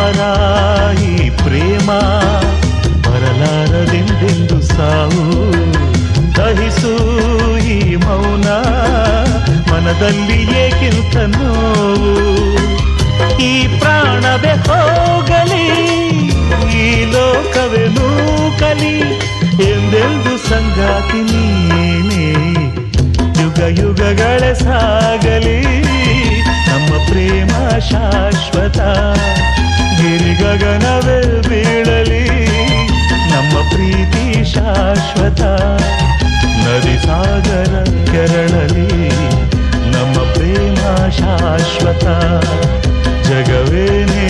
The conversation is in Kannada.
ಭಾರ ಈ ಪ್ರೇಮ ಬರಲಾರದೆಂದೆಂದು ಸಾವು ದಹಿಸು ಈ ಮೌನ ಮನದಲ್ಲಿ ಏಕಿಂತ ನೋವು ಈ ಪ್ರಾಣವೇ ಹೋಗಲಿ ಈ ಲೋಕವೇ ನೂಕಲಿ ಎಂದೆಂದು ಸಂಗಾತಿ ನೀನೇ ಯುಗ ಯುಗಗಳೇ ಸಾಗಲಿ ನಮ್ಮ ಪ್ರೇಮ ಶಾಶ್ವತ ಗಿರಿ ಗಗನವೇ ಬೀಳಲಿ ನಮ್ಮ ಪ್ರೀತಿ ಶಾಶ್ವತ ನದಿ ಸಾಗರ ಕೆರಳಲಿ ನಮ್ಮ ಪ್ರೇಮ ಶಾಶ್ವತ ಜಗವೇನೇ